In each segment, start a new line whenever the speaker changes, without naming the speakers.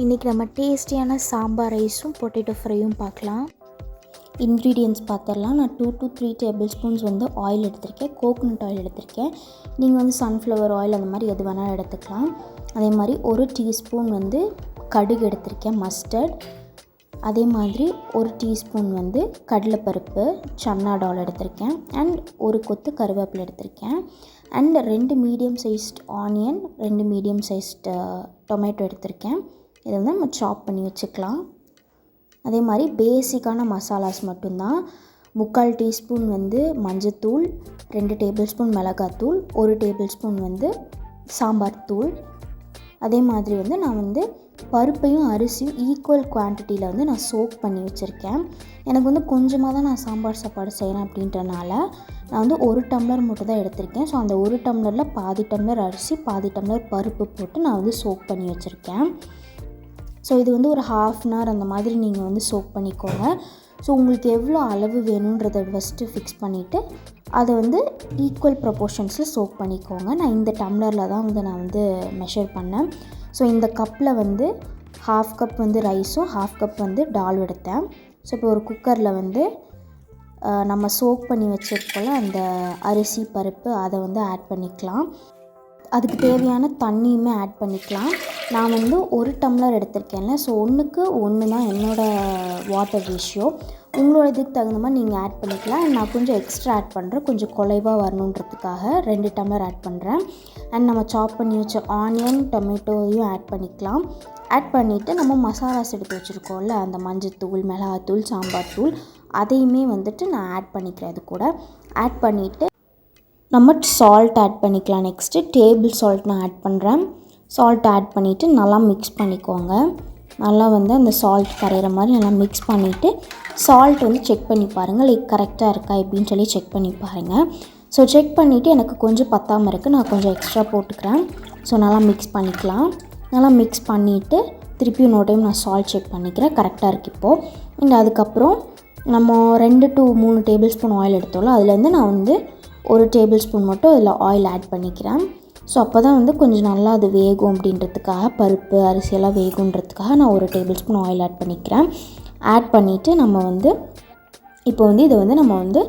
இன்றைக்கி நம்ம டேஸ்டியான சாம்பார் ரைஸும் பொட்டேட்டோ ஃப்ரையும் பார்க்கலாம். இன்க்ரீடியன்ட்ஸ் பார்த்துடலாம். நான் 2 to 3 டேபிள் ஸ்பூன்ஸ் ஆயில் எடுத்திருக்கேன். கோகோனட் ஆயில் எடுத்திருக்கேன். நீங்கள் சன்ஃப்ளவர் ஆயில் அந்த மாதிரி எது வேணாலும் எடுத்துக்கலாம். அதே மாதிரி 1 டீஸ்பூன் கடுகு எடுத்திருக்கேன், மஸ்டர்ட். அதே மாதிரி 1 டீஸ்பூன் கடலைப்பருப்பு, சன்னா டால் எடுத்திருக்கேன். அண்ட் 1 கொத்து கருவேப்பிலை எடுத்திருக்கேன். And 2 medium sized onion, 2 medium sized tomato எடுத்திருக்கேன். இதை நம்ம சாப் பண்ணி வச்சுக்கலாம். அதே மாதிரி பேசிக்கான மசாலாஸ் மட்டும்தான். 3/4 டீஸ்பூன் மஞ்சத்தூள், 2 டேபிள் ஸ்பூன் மிளகாத்தூள், 1 டேபிள் ஸ்பூன் சாம்பார் தூள். அதே மாதிரி நான் பருப்பையும் அரிசியும் ஈக்குவல் குவான்டிட்டியில் நான் சோக் பண்ணி வச்சுருக்கேன். எனக்கு கொஞ்சமாக தான் நான் சாம்பார் சாப்பாடு செய்கிறேன் அப்படின்றனால நான் 1 டம்ளர் மட்டும் தான் எடுத்திருக்கேன். ஸோ அந்த 1 டம்ளரில் பாதி டம்ளர் அரிசி, பாதி டம்ளர் பருப்பு போட்டு நான் சோக் பண்ணி வச்சுருக்கேன். ஸோ இது ஒரு 1/2 அன் ஹவர் அந்த மாதிரி நீங்கள் சோக் பண்ணிக்கோங்க. ஸோ உங்களுக்கு எவ்வளோ அளவு வேணுன்றதை ஃபஸ்ட்டு ஃபிக்ஸ் பண்ணிவிட்டு அதை ஈக்குவல் ப்ரொப்போர்ஷன்ஸில் சோக் பண்ணிக்கோங்க. நான் இந்த டம்ளரில் தான் நான் மெஷர் பண்ணேன். ஸோ இந்த கப்பில் 1/2 கப் ரைஸும் 1/2 கப் டால் எடுத்தேன். ஸோ இப்போ ஒரு குக்கரில் நம்ம சோக் பண்ணி வச்சுருக்கோம்ல அந்த அரிசி பருப்பு அதை ஆட் பண்ணிக்கலாம். அதுக்கு தேவையான தண்ணியுமே ஆட் பண்ணிக்கலாம். நான் 1 டம்ளர் எடுத்திருக்கேன்ல, ஸோ 1க்கு 1 தான் என்னோடய வாட்டர் ரேஷியோ. உங்களோட இதுக்கு தகுந்த மாதிரி நீங்கள் ஆட் பண்ணிக்கலாம். நான் கொஞ்சம் எக்ஸ்ட்ரா ஆட் பண்ணுறேன், கொஞ்சம் குலைவாக வரணுன்றதுக்காக 2 டம்ளர் ஆட் பண்ணுறேன். அண்ட் நம்ம சாப் பண்ணி வச்ச ஆனியன், டொமேட்டோவையும் ஆட் பண்ணிக்கலாம். ஆட் பண்ணிவிட்டு நம்ம மசாலாஸ் எடுத்து வச்சுருக்கோம்ல, அந்த மஞ்சத்தூள், மிளகாத்தூள், சாம்பார் தூள் அதையுமே நான் ஆட் பண்ணிக்கிறேன். அது கூட ஆட் பண்ணிவிட்டு நம்ம சால்ட் ஆட் பண்ணிக்கலாம். நெக்ஸ்ட்டு டேபிள் சால்ட் நான் ஆட் பண்ணுறேன். சால்ட் ஆட் பண்ணிவிட்டு நல்லா மிக்ஸ் பண்ணிக்கோங்க. நல்லா அந்த சால்ட் கரையிற மாதிரி நல்லா மிக்ஸ் பண்ணிவிட்டு சால்ட் செக் பண்ணி பாருங்கள், லைக் கரெக்டாக இருக்கா எப்படின்னு சொல்லி செக் பண்ணி பாருங்கள். ஸோ செக் பண்ணிவிட்டு எனக்கு கொஞ்சம் பத்தாமல் இருக்குது, நான் கொஞ்சம் எக்ஸ்ட்ரா போட்டுக்கிறேன். ஸோ நல்லா மிக்ஸ் பண்ணிக்கலாம். நல்லா மிக்ஸ் பண்ணிவிட்டு திருப்பி இன்னொரு டைம் நான் சால்ட் செக் பண்ணிக்கிறேன், கரெக்டாக இருக்குது இப்போது. அண்ட் அதுக்கப்புறம் நம்ம 2 to 3 டேபிள் ஸ்பூன் ஆயில் எடுத்தோம்ல, அதுலேருந்து நான் 1 டேபிள் ஸ்பூன் மட்டும் அதில் ஆயில் ஆட் பண்ணிக்கிறேன். ஸோ அப்போ தான் கொஞ்சம் நல்லா அது வேகும் அப்படின்றதுக்காக, பருப்பு அரிசியெல்லாம் வேகுன்றதுக்காக நான் 1 டேபிள் ஸ்பூன் ஆயில் ஆட் பண்ணிக்கிறேன். ஆட் பண்ணிவிட்டு நம்ம இப்போ இதை நம்ம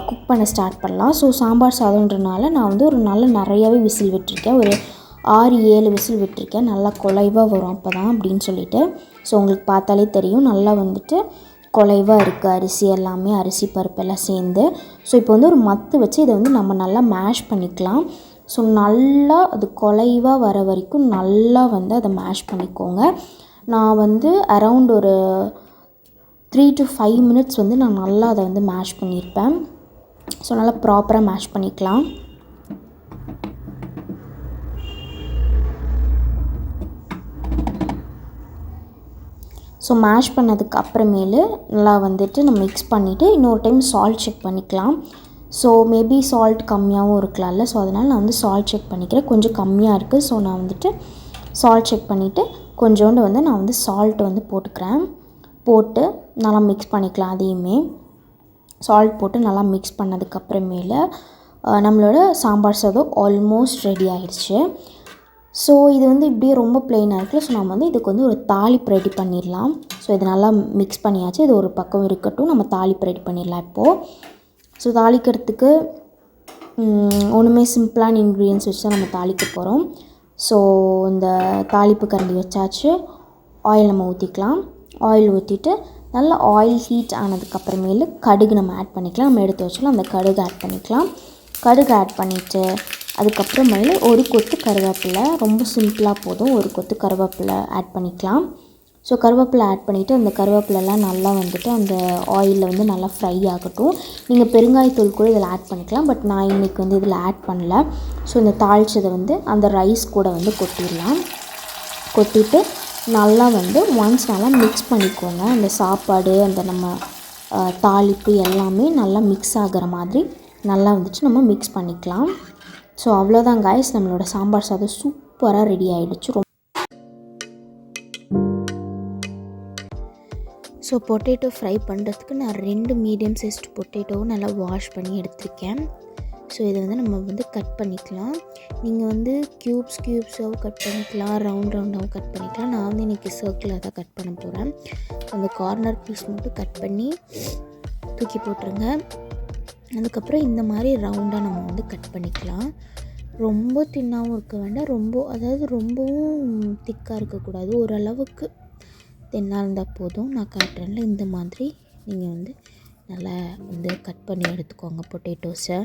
குக் பண்ண ஸ்டார்ட் பண்ணலாம். ஸோ சாம்பார் சாதம்ன்றனால நான் ஒரு நிறையாவே விசில் விட்டுருக்கேன். ஒரு 6-7 விசில் விட்டுருக்கேன். நல்லா குலைவாக வரும் அப்போ தான் அப்படின்னு சொல்லிட்டு. ஸோ உங்களுக்கு பார்த்தாலே தெரியும் நல்லா குலைவாக இருக்குது அரிசி எல்லாமே, அரிசி பருப்பெல்லாம் சேர்ந்து. ஸோ இப்போ ஒரு மத்து வச்சு இதை நம்ம நல்லா மேஷ் பண்ணிக்கலாம். ஸோ நல்லா அது குலைவாக வர வரைக்கும் நல்லா அதை மேஷ் பண்ணிக்கோங்க. நான் அரவுண்ட் ஒரு 3 to 5 மினிட்ஸ் நான் நல்லா அதை மேஷ் பண்ணியிருப்பேன். ஸோ நல்லா ப்ராப்பராக மேஷ் பண்ணிக்கலாம். ஸோ மேஷ் பண்ணதுக்கு அப்புறமேலு நல்லா நம்ம மிக்ஸ் பண்ணிவிட்டு இன்னொரு டைம் சால்ட் செக் பண்ணிக்கலாம். ஸோ மேபி சால்ட் கம்மியாகவும் இருக்கலாம்ல, ஸோ அதனால் நான் சால்ட் செக் பண்ணிக்கிறேன். கொஞ்சம் கம்மியாக இருக்குது. ஸோ நான் சால்ட் செக் பண்ணிவிட்டு கொஞ்சோண்டு நான் சால்ட் போட்டுக்கிறேன். போட்டு நல்லா மிக்ஸ் பண்ணிக்கலாம். அதையுமே சால்ட் போட்டு நல்லா மிக்ஸ் பண்ணதுக்கப்புறமேல நம்மளோட சாம்பார் சாதம் ஆல்மோஸ்ட் ரெடி ஆகிடுச்சு. ஸோ இது இப்படியே ரொம்ப ப்ளெயினாக இருக்குல்ல, ஸோ நம்ம இதுக்கு ஒரு தாளிப்பு ரெடி பண்ணிடலாம். ஸோ இது நல்லா மிக்ஸ் பண்ணியாச்சு. இது ஒரு பக்கம் இருக்கட்டும், நம்ம தாளிப்பு ரெடி பண்ணிடலாம் இப்போது. ஸோ தாளிக்கிறதுக்கு ஒன்றுமே சிம்பிளான இன்க்ரீடியன்ஸ் வச்சு தான் நம்ம தாளிக்க போகிறோம். ஸோ இந்த தாளிப்பு கரண்டி வச்சாச்சு. ஆயில் நம்ம ஊற்றிக்கலாம். ஆயில் ஊற்றிட்டு நல்லா ஆயில் ஹீட் ஆனதுக்கப்புறமேலு கடுகு நம்ம ஆட் பண்ணிக்கலாம். நம்ம எடுத்து வச்சாலும் அந்த கடுகு ஆட் பண்ணிக்கலாம். கடுகு ஆட் பண்ணிவிட்டு அதுக்கப்புறமேலு 1 கொத்து கருவேப்பிலை, ரொம்ப சிம்பிளாக போதும், 1 கொத்து கருவேப்பிலை ஆட் பண்ணிக்கலாம். ஸோ கருவேப்பிலை ஆட் பண்ணிவிட்டு அந்த கருவேப்பிலெலாம் நல்லா அந்த ஆயிலில் நல்லா ஃப்ரை ஆகட்டும். நீங்கள் பெருங்காயத்தூள் கூட இதில் ஆட் பண்ணிக்கலாம், பட் நான் இன்றைக்கி இதில் ஆட் பண்ணல. ஸோ இந்த தாளித்ததை அந்த ரைஸ் கூட கொட்டிடலாம். கொட்டிட்டு நல்லா ஒன்ஸ் நல்லா மிக்ஸ் பண்ணிக்கோங்க. அந்த சாப்பாடு, அந்த நம்ம தாளிப்பு எல்லாமே நல்லா மிக்ஸ் ஆகிற மாதிரி நல்லா நம்ம மிக்ஸ் பண்ணிக்கலாம். ஸோ அவ்வளோதான் காய்ஸ், நம்மளோட சாம்பார் சாதம் சூப்பராக ரெடி ஆகிடுச்சு. ஸோ பொட்டேட்டோ ஃப்ரை பண்ணுறதுக்கு நான் 2 மீடியம் சைஸ்டு பொட்டேட்டோவும் நல்லா வாஷ் பண்ணி எடுத்திருக்கேன். ஸோ இதை வந்து நம்ம வந்து கட் பண்ணிக்கலாம். நீங்கள் வந்து க்யூப்ஸாகவும் கட் பண்ணிக்கலாம், ரவுண்டாகவும் கட் பண்ணிக்கலாம். நான் வந்து இன்றைக்கி சர்க்கிளாக தான் கட் பண்ண போகிறேன். அந்த கார்னர் பீஸ் மட்டும் கட் பண்ணி தூக்கி போட்டுருங்க. அதுக்கப்புறம் இந்த மாதிரி ரவுண்டாக நம்ம வந்து கட் பண்ணிக்கலாம். ரொம்ப தின்னாகவும் இருக்க வேண்டாம், ரொம்பவும் திக்காக இருக்கக்கூடாது. ஓரளவுக்கு தின்னாக இருந்தால் போதும். நான் காட்டுறேன்ல, இந்த மாதிரி நீங்கள் வந்து நல்லா வந்து கட் பண்ணி எடுத்துக்கோங்க பொட்டேட்டோஸை.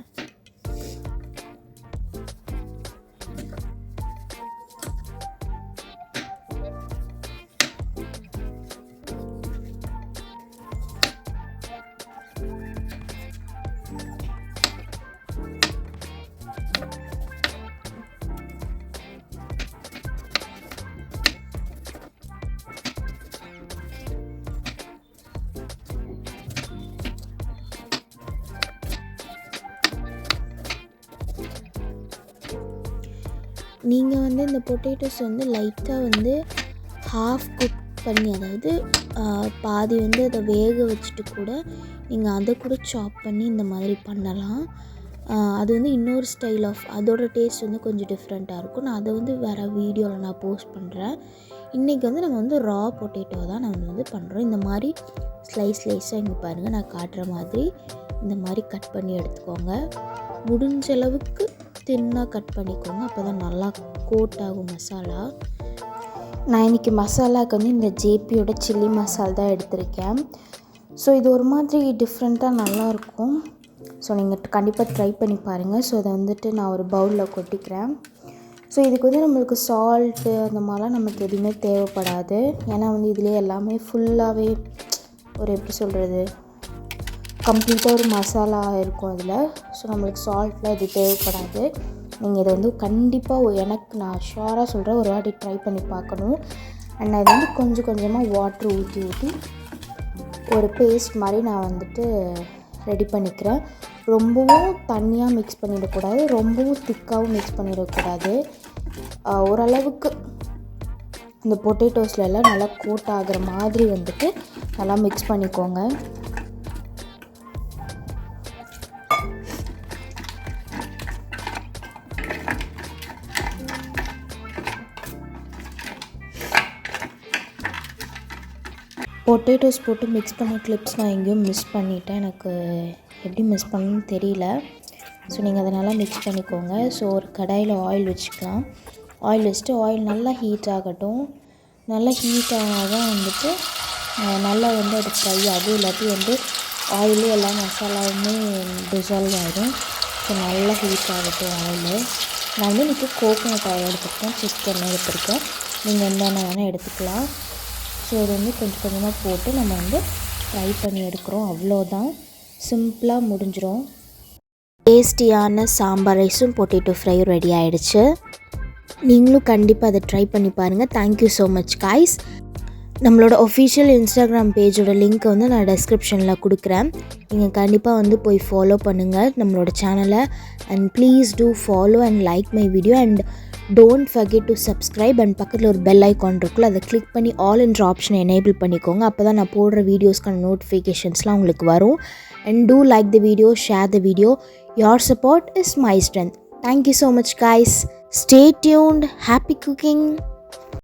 நீங்கள் வந்து இந்த பொட்டேட்டோஸ் வந்து லைட்டாக வந்து ஹாஃப் குக் பண்ணி, அதாவது பாதி வந்து அதை வேக வச்சுட்டு கூட நீங்கள் அதை கூட சாப் பண்ணி இந்த மாதிரி பண்ணலாம். அது வந்து இன்னொரு ஸ்டைல் ஆஃப், அதோட டேஸ்ட் வந்து கொஞ்சம் டிஃப்ரெண்ட்டாக இருக்கும். நான் அதை வந்து வேறு வீடியோவில் நான் போஸ்ட் பண்ணுறேன். இன்றைக்கி வந்து நம்ம வந்து ரா பொட்டேட்டோ தான் நம்ம வந்து பண்ணுறோம். இந்த மாதிரி ஸ்லைஸாக இங்கே பாருங்கள், நான் காட்டுற மாதிரி இந்த மாதிரி கட் பண்ணி எடுத்துக்கோங்க. முடிஞ்ச அளவுக்கு தின்னாக கட் பண்ணிக்கோங்க, அப்போ தான் நல்லா கோட் ஆகும் மசாலா. நான் இன்றைக்கி மசாலாவுக்கு வந்து இந்த ஜேபியோட சில்லி மசால் தான் எடுத்திருக்கேன். ஸோ இது ஒரு மாதிரி டிஃப்ரெண்ட்டாக நல்லாயிருக்கும். ஸோ நீங்கள் கண்டிப்பாக ட்ரை பண்ணி பாருங்கள். ஸோ அதை வந்துட்டு நான் ஒரு பவுலில் கொட்டிக்கிறேன். ஸோ இதுக்கு வந்து நம்மளுக்கு சால்ட்டு அந்த மாதிரிலாம் நமக்கு எதுவுமே தேவைப்படாது. ஏன்னா வந்து இதிலே எல்லாமே ஃபுல்லாகவே ஒரு எப்படி சொல்கிறது, கம்ப்ளீட்டாக ஒரு மசாலா இருக்கும் அதில். ஸோ நம்மளுக்கு சால்ட்லாம் இது தேவைப்படாது. நீங்கள் இதை வந்து கண்டிப்பாக, நான் ஷுவராக சொல்கிறேன், ஒரு வாட்டி ட்ரை பண்ணி பார்க்கணும். அண்ட் அது வந்து கொஞ்சம் கொஞ்சமாக வாட்ரு ஊற்றி ஒரு பேஸ்ட் மாதிரி நான் வந்துட்டு ரெடி பண்ணிக்கிறேன். ரொம்பவும் தண்ணியாக மிக்ஸ் பண்ணிடக்கூடாது, ரொம்பவும் திக்காகவும் மிக்ஸ் பண்ணிடக்கூடாது. ஓரளவுக்கு இந்த பொட்டேட்டோஸ்லாம் நல்லா கோட் ஆகிற மாதிரி வந்துட்டு நல்லா மிக்ஸ் பண்ணிக்கோங்க. பொட்டேட்டோஸ் போட்டு மிக்ஸ் பண்ண கிளிப்ஸ் நான் எங்கேயும் மிஸ் பண்ணிட்டேன். எனக்கு எப்படி மிஸ் பண்ணணும்னு தெரியல. ஸோ நீங்கள் அதை நல்லா மிக்ஸ் பண்ணிக்கோங்க. ஸோ ஒரு கடாயில் ஆயில் வச்சுக்கலாம். ஆயில் வச்சுட்டு ஆயில் நல்லா ஹீட் ஆகட்டும். நல்லா ஹீட் ஆனால் தான் வந்துட்டு நல்லா வந்து அது ஃப்ரை ஆகும். இல்லாட்டி வந்து ஆயிலே எல்லா மசாலாவுமே டிசால்வ் ஆகிடும். ஸோ நல்லா ஹீட் ஆகட்டும் ஆயில். நான் வந்து இன்றைக்கி கோகோனட் ஆயில் எடுத்துருக்கேன், சிக்கன் எடுத்துருக்கேன். நீங்கள் என்னென்ன வேணால் எடுத்துக்கலாம். ஸோ இது வந்து கொஞ்சம் கொஞ்சமாக போட்டு நம்ம வந்து ஃப்ரை பண்ணி எடுக்கிறோம். அவ்வளோதான், சிம்பிளாக முடிஞ்சிடும். டேஸ்டியான சாம்பார் ரைஸும் பொட்டேட்டோ ஃப்ரையும் ரெடி ஆகிடுச்சு. நீங்களும் கண்டிப்பாக அதை ட்ரை பண்ணி பாருங்கள். Thank you so much guys. நம்மளோட ஒஃபிஷியல் இன்ஸ்டாகிராம் பேஜோட லிங்க்கை வந்து நான் டெஸ்கிரிப்ஷனில் கொடுக்குறேன். நீங்கள் கண்டிப்பாக வந்து போய் ஃபாலோ பண்ணுங்கள் நம்மளோட சேனலை. And please do follow and like my video. And don't forget to subscribe. And பக்கத்தில் ஒரு பெல் ஐக்கான் இருக்குல்ல, அதை கிளிக் பண்ணி ஆல் என்ற ஆப்ஷனை எனேபிள் பண்ணிக்கோங்க. அப்போ தான் நான் போடுற வீடியோஸ்க்கான நோட்டிஃபிகேஷன்ஸ்லாம் உங்களுக்கு வரும். And do like the video, share the video. Your support is my strength. Thank you so much guys. Stay tuned. Happy cooking.